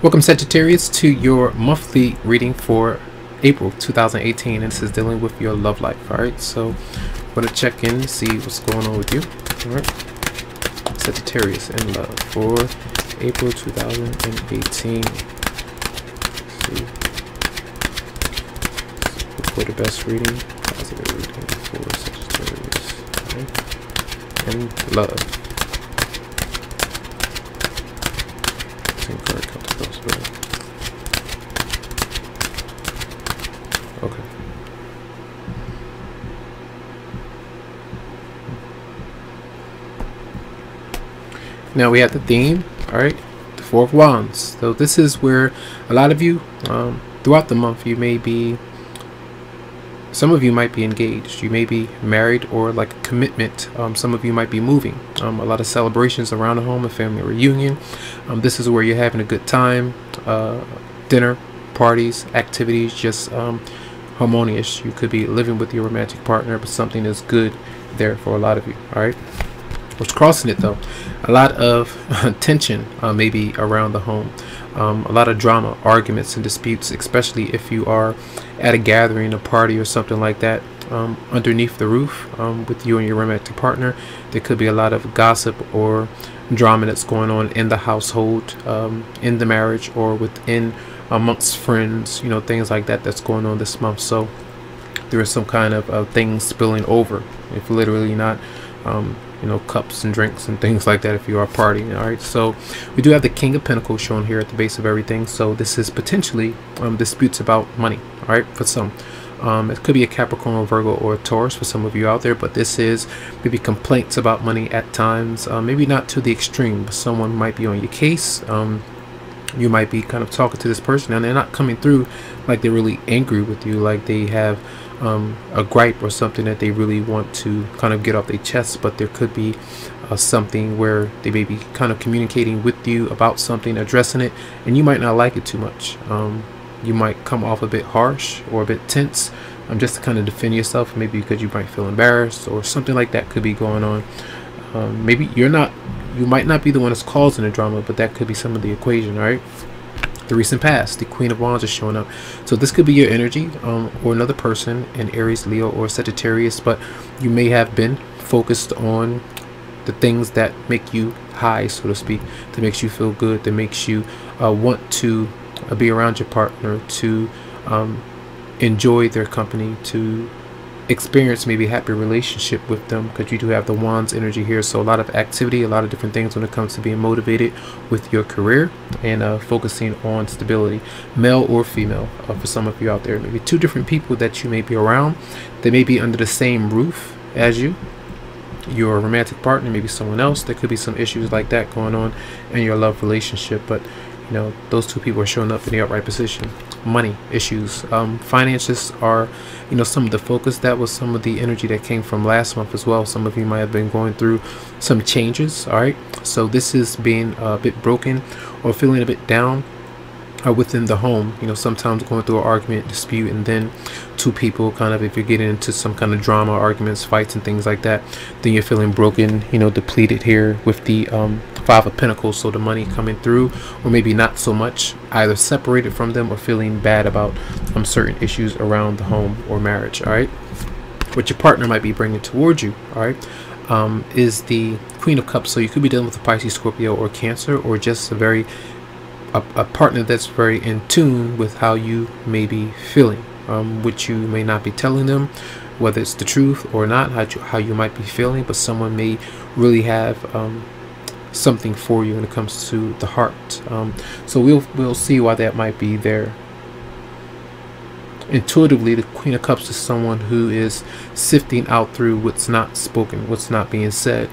Welcome, Sagittarius, to your monthly reading for April 2018, and this is dealing with your love life. All right, so I'm going to check in and see what's going on with you. All right, Sagittarius in love for April 2018. Let's see. Look for the best reading, positive reading for Sagittarius. All right, and love. Card comes across the okay. Now we have the theme. All right, the Four of Wands. So this is where a lot of you throughout the month, you may be, some of you might be engaged, you may be married or like a commitment. Some of you might be moving. A lot of celebrations around the home, a family reunion. This is where you're having a good time, dinner, parties, activities, just harmonious. You could be living with your romantic partner, but something is good there for a lot of you. All right, what's crossing it though? A lot of tension maybe around the home. A lot of drama, arguments and disputes, especially if you are at a gathering, a party or something like that, underneath the roof with you and your romantic partner. There could be a lot of gossip or drama that's going on in the household, in the marriage, or within amongst friends, you know, things like that that's going on this month. So there is some kind of things spilling over, if literally not you know, cups and drinks and things like that if you are partying. All right, so we do have the King of Pentacles shown here at the base of everything. So this is potentially disputes about money. All right, for some it could be a Capricorn or Virgo or a Taurus for some of you out there, but this is maybe complaints about money at times, maybe not to the extreme, but someone might be on your case. You might be kind of talking to this person and they're not coming through like they're really angry with you, like they have a gripe or something that they really want to kind of get off their chest, but there could be something where they may be kind of communicating with you about something, addressing it, and you might not like it too much. You might come off a bit harsh or a bit tense, just to kind of defend yourself, maybe because you might feel embarrassed or something like that could be going on. Maybe you might not be the one that's causing the drama, but that could be some of the equation. All right, the recent past, the Queen of Wands is showing up. So this could be your energy, or another person in Aries, Leo, or Sagittarius, but you may have been focused on the things that make you high, so to speak, that makes you feel good, that makes you want to be around your partner, to enjoy their company, to experience maybe a happy relationship with them, because you do have the Wands energy here. So a lot of activity, a lot of different things when it comes to being motivated with your career and focusing on stability, male or female. For some of you out there, maybe two different people that you may be around, they may be under the same roof as you, your romantic partner, maybe someone else. There could be some issues like that going on in your love relationship, but you know, those two people are showing up in the upright position. Money issues, finances are, you know, some of the focus. That was some of the energy that came from last month as well. Some of you might have been going through some changes. All right, so this is being a bit broken or feeling a bit down within the home. You know, sometimes going through an argument, dispute, and then two people kind of, if you're getting into some kind of drama, arguments, fights and things like that, then you're feeling broken, you know, depleted here with the Five of Pentacles. So the money coming through, or maybe not so much, either separated from them or feeling bad about certain issues around the home or marriage. All right, what your partner might be bringing towards you, all right, is the Queen of Cups. So you could be dealing with a Pisces, Scorpio, or Cancer, or just a partner that's very in tune with how you may be feeling, which you may not be telling them whether it's the truth or not, how you might be feeling, but someone may really have something for you when it comes to the heart. So we'll see why that might be there. Intuitively, the Queen of Cups is someone who is sifting out through what's not spoken, what's not being said.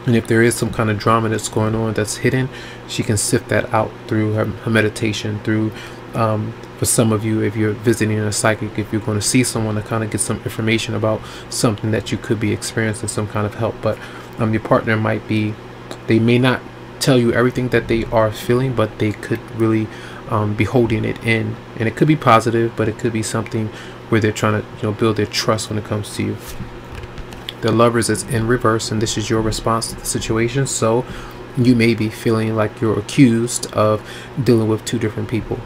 And if there is some kind of drama that's going on that's hidden, she can sift that out through her meditation, through for some of you, if you're visiting a psychic, if you're going to see someone to kind of get some information about something that you could be experiencing some kind of help. But your partner might be, they may not tell you everything that they are feeling, but they could really be holding it in, and it could be positive, but it could be something where they're trying to, you know, build their trust when it comes to you. The Lovers is in reverse, and this is your response to the situation. So you may be feeling like you're accused of dealing with two different people.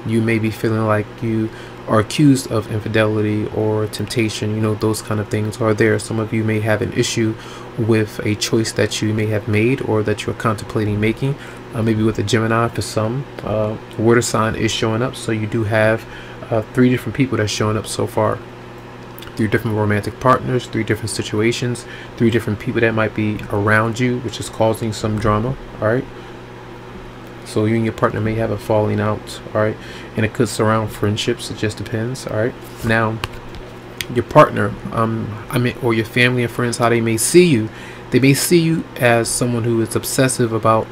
You may be feeling like you are accused of infidelity or temptation. You know, those kind of things are there. Some of you may have an issue with a choice that you may have made or that you're contemplating making. Maybe with a Gemini for some. Water sign is showing up, so you do have 3 different people that's showing up so far. 3 different romantic partners, 3 different situations, 3 different people that might be around you, which is causing some drama. All right, so you and your partner may have a falling out. All right, and it could surround friendships. It just depends. All right, now your partner, or your family and friends, how they may see you. They may see you as someone who is obsessive about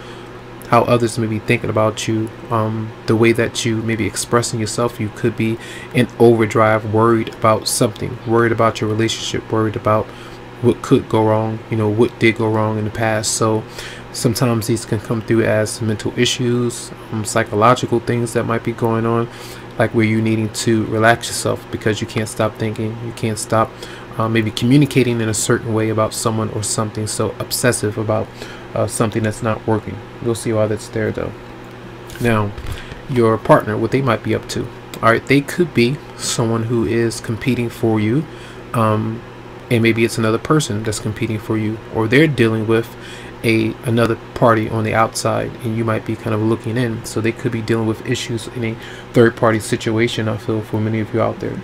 how others may be thinking about you, the way that you may be expressing yourself. You could be in overdrive, worried about something, worried about your relationship, worried about what could go wrong, you know, what did go wrong in the past. So sometimes these can come through as mental issues, psychological things that might be going on, like where you're needing to relax yourself because you can't stop thinking, you can't stop maybe communicating in a certain way about someone or something, so obsessive about something that's not working. You'll see why that's there though. Now, your partner, what they might be up to. All right, they could be someone who is competing for you, and maybe it's another person that's competing for you, or they're dealing with another party on the outside, and you might be kind of looking in. So they could be dealing with issues in a third-party situation. I feel for many of you out there,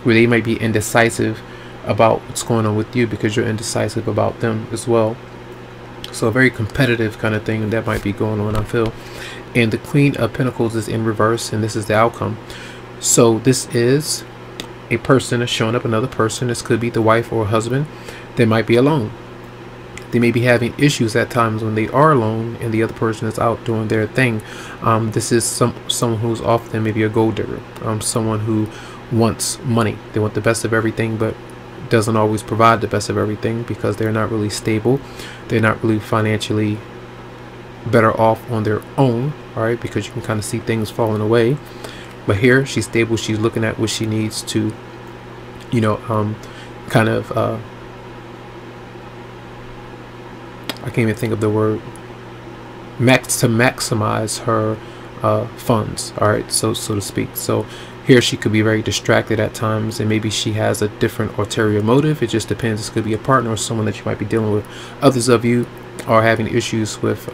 where they might be indecisive about what's going on with you because you're indecisive about them as well. So a very competitive kind of thing that might be going on, I feel. And the Queen of Pentacles is in reverse, and this is the outcome. So this is a person that's showing up, another person. This could be the wife or husband. They might be alone. They may be having issues at times when they are alone and the other person is out doing their thing. This is someone who's often maybe a gold digger, someone who wants money. They want the best of everything, but doesn't always provide the best of everything because they're not really stable. They're not really financially better off on their own. All right, because you can kind of see things falling away. But here she's stable. She's looking at what she needs to, you know, kind of I can't even think of the word, maximize her funds. All right, so to speak. So here she could be very distracted at times, and maybe she has a different ulterior motive. It just depends. This could be a partner or someone that you might be dealing with. Others of you are having issues with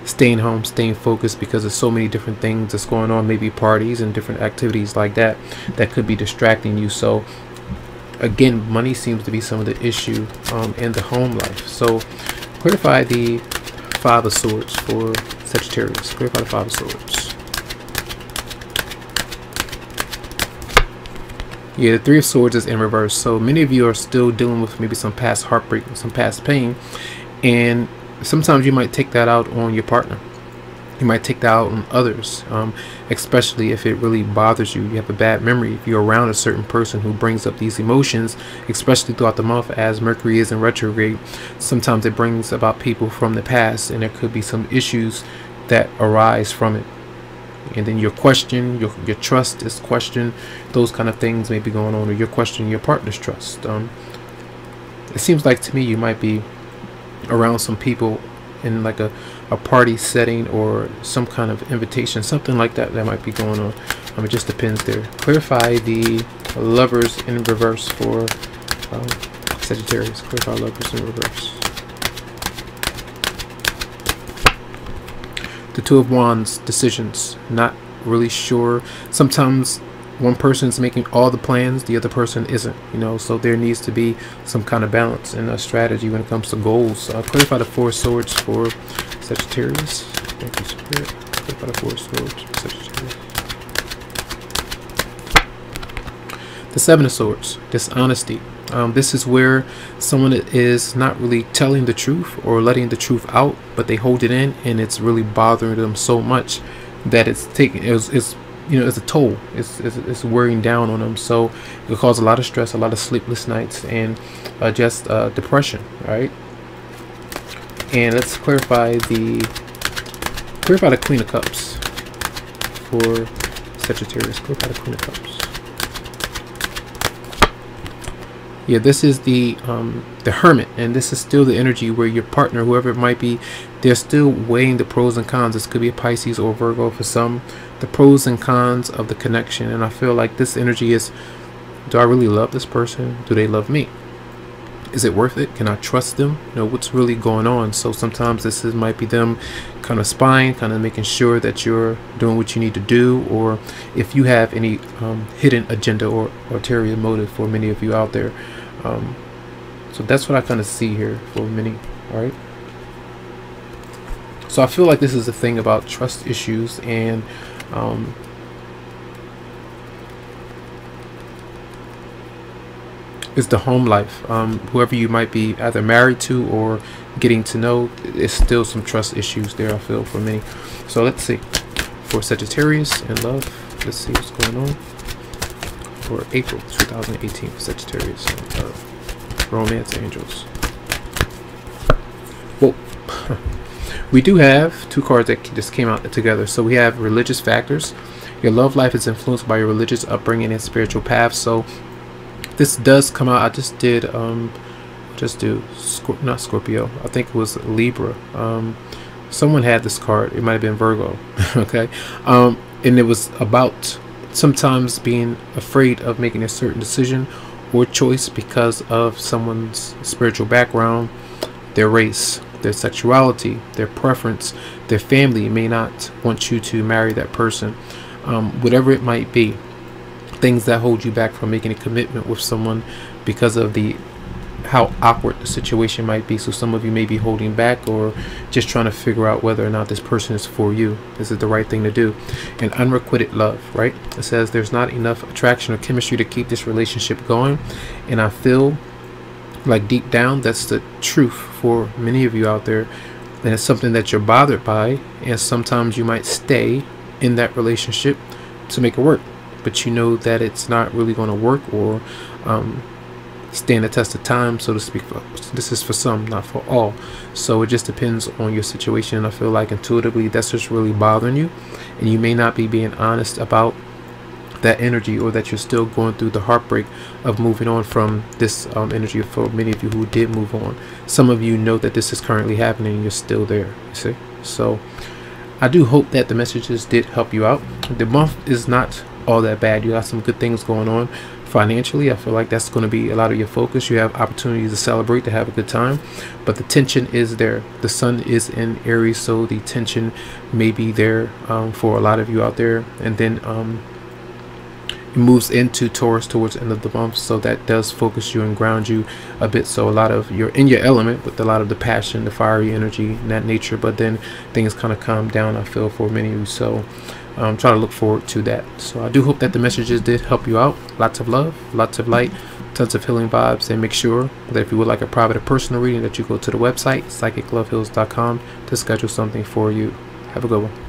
staying home, staying focused, because there's so many different things that's going on, maybe parties and different activities like that that could be distracting you. So again, money seems to be some of the issue in the home life. So clarify the 5 of Swords for Sagittarius. Clarify the 5 of Swords. Yeah, the 3 of Swords is in reverse. So many of you are still dealing with maybe some past heartbreak, some past pain, and sometimes you might take that out on your partner. You might take that out on others, especially if it really bothers you. You have a bad memory. If you're around a certain person who brings up these emotions, especially throughout the month as Mercury is in retrograde, sometimes it brings about people from the past, and there could be some issues that arise from it. And then your question, your trust is questioned. Those kind of things may be going on, or you're questioning your partner's trust. It seems like to me you might be around some people in like a party setting or some kind of invitation, something like that might be going on. It just depends there. Clarify the Lovers in reverse for Sagittarius. Clarify Lovers in reverse. The 2 of Wands, decisions, not really sure. Sometimes one person's making all the plans, the other person isn't, you know, so there needs to be some kind of balance and a strategy when it comes to goals. Clarify the 4 of Swords for Sagittarius. Thank you, Spirit. Clarify the 4 of Swords for Sagittarius. The 7 of Swords, dishonesty. This is where someone is not really telling the truth or letting the truth out, but they hold it in, and it's really bothering them so much that it's taking it's you know, it's a toll. It's wearing down on them. So it will cause a lot of stress, a lot of sleepless nights, and just depression. Right. And let's clarify the Queen of Cups for Sagittarius. Clarify the Queen of Cups. Yeah, this is the Hermit, and this is still the energy where your partner, whoever it might be, they're still weighing the pros and cons. This could be a Pisces or Virgo for some, the pros and cons of the connection. And I feel like this energy is, do I really love this person? Do they love me? Is it worth it? Can I trust them? You know, what's really going on? So sometimes this might be them kind of spying, kind of making sure that you're doing what you need to do, or if you have any hidden agenda or ulterior motive for many of you out there. So that's what I kind of see here for many. All right. So I feel like this is a thing about trust issues, and is the home life. Whoever you might be either married to or getting to know, there's still some trust issues there, I feel, for many. So let's see. For Sagittarius and love, let's see what's going on for April 2018 for Sagittarius and romance angels. Well, we do have two cards that just came out together. So we have religious factors. Your love life is influenced by your religious upbringing and spiritual path. So this does come out. I just did not Scorpio, I think it was Libra. Someone had this card, it might have been Virgo. Okay. And it was about sometimes being afraid of making a certain decision or choice because of someone's spiritual background, their race, their sexuality, their preference. Their family may not want you to marry that person. Whatever it might be, things that hold you back from making a commitment with someone because of how awkward the situation might be. So some of you may be holding back or just trying to figure out whether or not this person is for you. This is the right thing to do. And unrequited love, right? It says there's not enough attraction or chemistry to keep this relationship going. And I feel like deep down that's the truth for many of you out there, and it's something that you're bothered by, and sometimes you might stay in that relationship to make it work, but you know that it's not really going to work or stand the test of time, so to speak. This is for some, not for all. So it just depends on your situation. And I feel like intuitively that's just really bothering you, and you may not be being honest about that energy, or that you're still going through the heartbreak of moving on from this energy. For many of you who did move on, some of you know that this is currently happening and you're still there, you see. So I do hope that the messages did help you out. The month is not all that bad. You got some good things going on financially. I feel like that's going to be a lot of your focus. You have opportunities to celebrate, to have a good time, but the tension is there. The sun is in Aries, so the tension may be there for a lot of you out there. And then it moves into Taurus towards the end of the month, so that does focus you and ground you a bit. So a lot of you're in your element with a lot of the passion, the fiery energy and that nature, but then things kind of calm down, I feel, for many of you. So try to look forward to that. So I do hope that the messages did help you out. Lots of love, lots of light, tons of healing vibes, and make sure that if you would like a private or personal reading, that you go to the website psychicloveheals.com to schedule something for you. Have a good one.